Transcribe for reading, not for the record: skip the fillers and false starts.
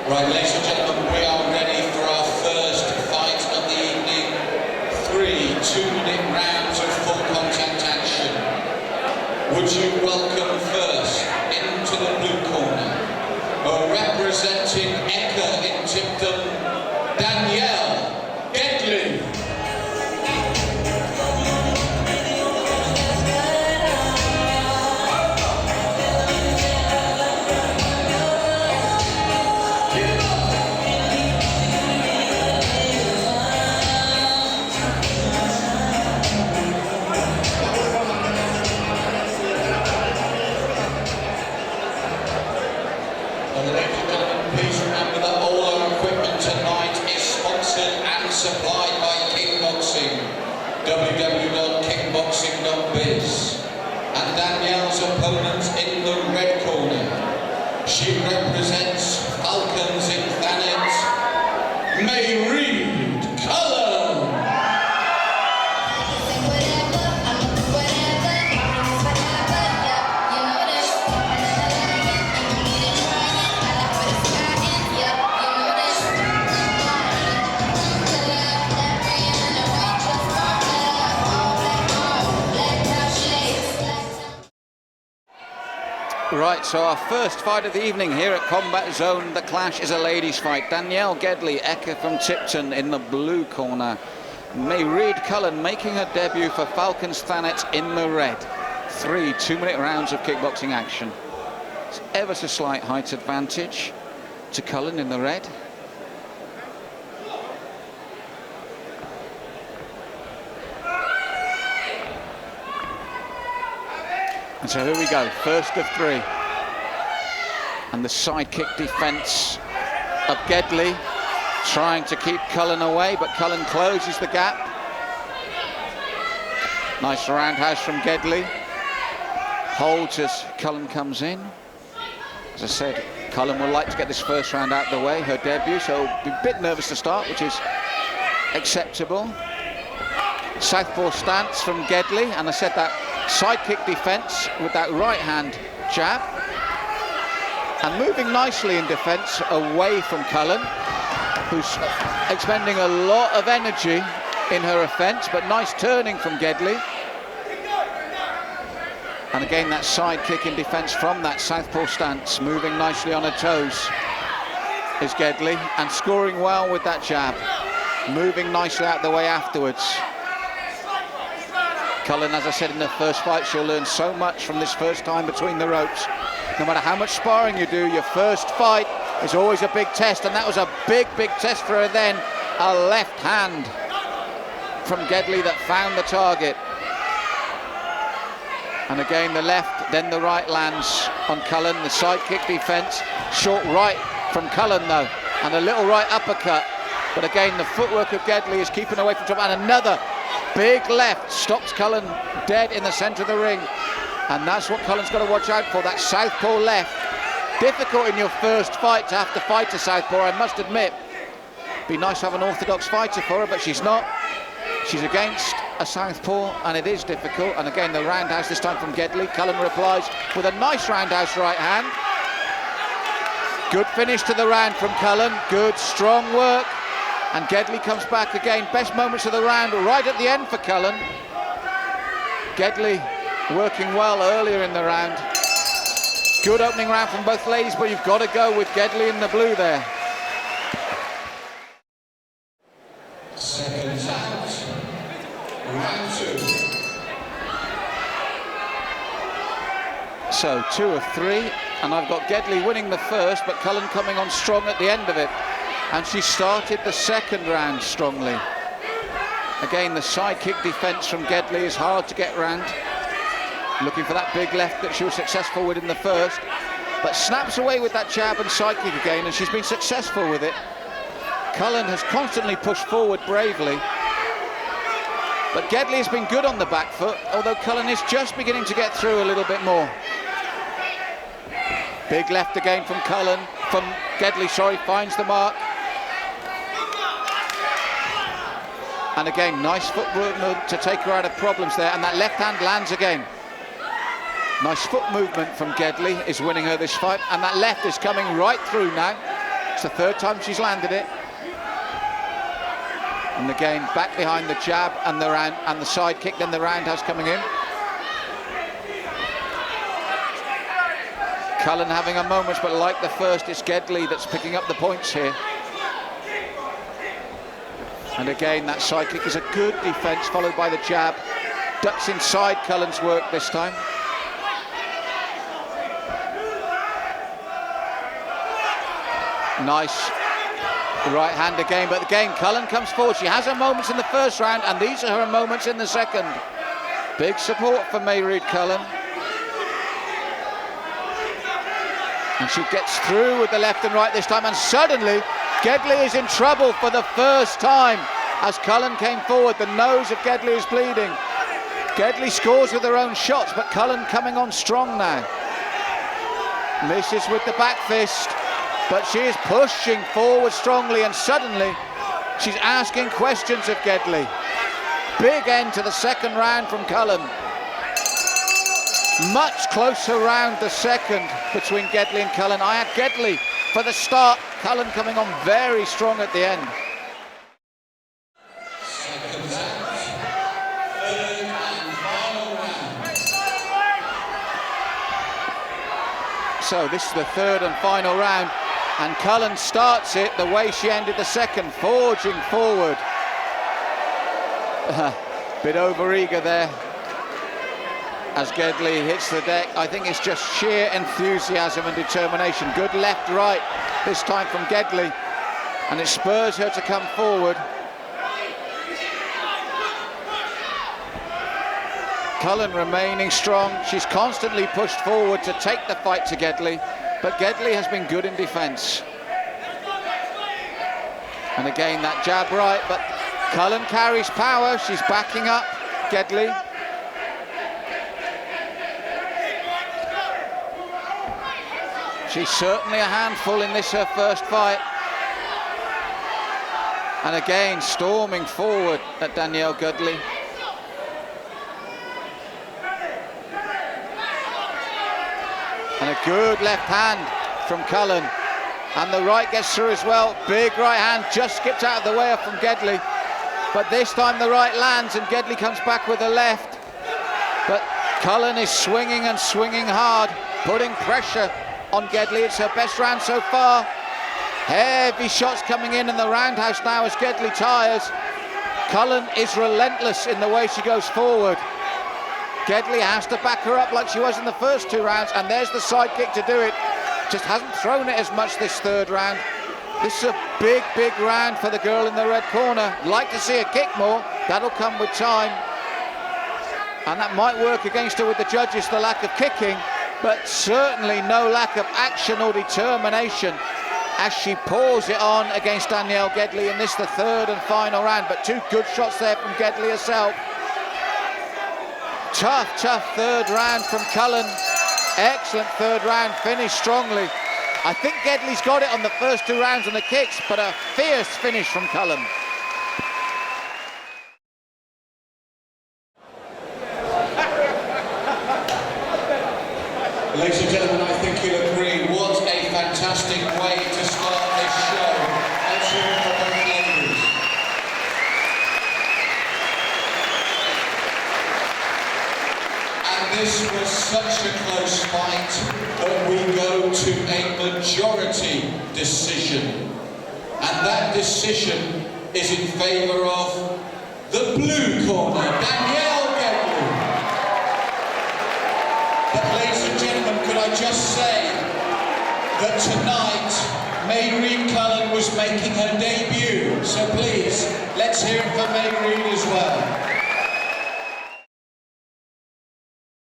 Right, ladies and gentlemen, we are ready for our first fight of the evening. 3 2-minute rounds of full contact action. Would you welcome first into the blue corner, representing Eka in Tipton, Danielle, Gedling. Ladies and gentlemen, please remember that all our equipment tonight is sponsored and supplied by Kickboxing, www.kickboxing.biz. And Danielle's opponent in the red corner, she represents Falcons in Thanet, Mairead, Cullen. Right, so our first fight of the evening here at Kombat Zone. The clash is a ladies' fight. Danielle Gedling, Eka from Tipton in the blue corner. Mairead Cullen making her debut for Falcons Thanet in the red. 3 2-minute rounds of kickboxing action. It's ever so slight height advantage to Cullen in the red. And so here we go, first of 3. And the side kick defense of Gedling, trying to keep Cullen away, but Cullen closes the gap. Nice roundhouse from Gedling. Holds as Cullen comes in. As I said, Cullen would like to get this first round out of the way, her debut, so be a bit nervous to start, which is acceptable. Southpaw stance from Gedling, and I said that side kick defense with that right hand jab, and moving nicely in defense away from Cullen, who's expending a lot of energy in her offense, but nice turning from Gedling. And again that side kick in defense from that southpaw stance, moving nicely on her toes is Gedling, and scoring well with that jab, moving nicely out the way afterwards. Cullen, as I said in the first fight, she'll learn so much from this first time between the ropes. No matter how much sparring you do, your first fight is always a big test, and that was a big test for her then. A left hand from Gedling that found the target. And again the left, then the right lands on Cullen. The side kick defense, short right from Cullen though, and a little right uppercut. But again, the footwork of Gedling is keeping away from top, and another big left stops Cullen dead in the centre of the ring. And that's what Cullen's got to watch out for, that southpaw left. Difficult in your first fight to have to fight a southpaw, I must admit. Be nice to have an orthodox fighter for her, but she's not. She's against a southpaw, and it is difficult. And again, the roundhouse this time from Gedling. Cullen replies with a nice roundhouse right hand. Good finish to the round from Cullen. Good, strong work. And Gedling comes back again. Best moments of the round right at the end for Cullen. Gedling working well earlier in the round. Good opening round from both ladies, but you've got to go with Gedling in the blue there. Seconds out. Round 2. So 2 of 3, and I've got Gedling winning the first, but Cullen coming on strong at the end of it. And she started the second round strongly. Again, the side kick defense from Gedling is hard to get round. Looking for that big left that she was successful with in the first, but snaps away with that jab and side kick again, and she's been successful with it. Cullen has constantly pushed forward bravely, but Gedling has been good on the back foot, although Cullen is just beginning to get through a little bit more. Big left again from Cullen, from Gedling, sorry, finds the mark. And again, nice footwork to take her out of problems there, and that left hand lands again. Nice foot movement from Gedling is winning her this fight, and that left is coming right through now. It's the third time she's landed it. And again, back behind the jab and the side kick, then the roundhouse coming in. Cullen having a moment, but like the first, it's Gedling that's picking up the points here. And again, that side kick is a good defence, followed by the jab. Ducks inside Cullen's work this time. Nice right hand again, but again, Cullen comes forward. She has her moments in the first round, and these are her moments in the second. Big support for Mairead Cullen. And she gets through with the left and right this time, and suddenly Gedling is in trouble for the first time. As Cullen came forward, the nose of Gedling is bleeding. Gedling scores with her own shots, but Cullen coming on strong now. Misses with the back fist, but she is pushing forward strongly, and suddenly she's asking questions of Gedling. Big end to the second round from Cullen. Much closer round the second between Gedling and Cullen. I had Gedling for the start, Cullen coming on very strong at the end. Second round, third and final round. So this is the third and final round, and Cullen starts it the way she ended the second, forging forward. Bit over-eager there as Gedling hits the deck. I think it's just sheer enthusiasm and determination. Good left-right this time from Gedling, and it spurs her to come forward. Cullen remaining strong. She's constantly pushed forward to take the fight to Gedling, but Gedling has been good in defence. And again, that jab right, but Cullen carries power. She's backing up Gedling. She's certainly a handful in this, her first fight. And again, storming forward at Danielle Gedling. And a good left hand from Cullen. And the right gets through as well. Big right hand, just skipped out of the way from Gedling. But this time the right lands, and Gedling comes back with the left. But Cullen is swinging and swinging hard, putting pressure on Gedling. It's her best round so far. Heavy shots coming in the roundhouse now as Gedling tires. Cullen is relentless in the way she goes forward. Gedling has to back her up like she was in the first two rounds, and there's the side kick to do it. Just hasn't thrown it as much this third round. This is a big, big round for the girl in the red corner. Like to see her kick more. That'll come with time. And that might work against her with the judges, the lack of kicking, but certainly no lack of action or determination as she pours it on against Danielle Gedling in this, the third and final round. But two good shots there from Gedling herself. Tough, tough third round from Cullen. Excellent third round, finished strongly. I think Gedling's got it on the first two rounds on the kicks, but a fierce finish from Cullen. Ladies and gentlemen, I think you'll agree, what a fantastic way to start this show. Let's hear it for both ladies. And this was such a close fight that we go to a majority decision. And that decision is in favour of the blue corner, Danielle Gedling. But ladies and gentlemen, could I just say that tonight Mairead Cullen was making her debut. So please, let's hear it for Mairead as well.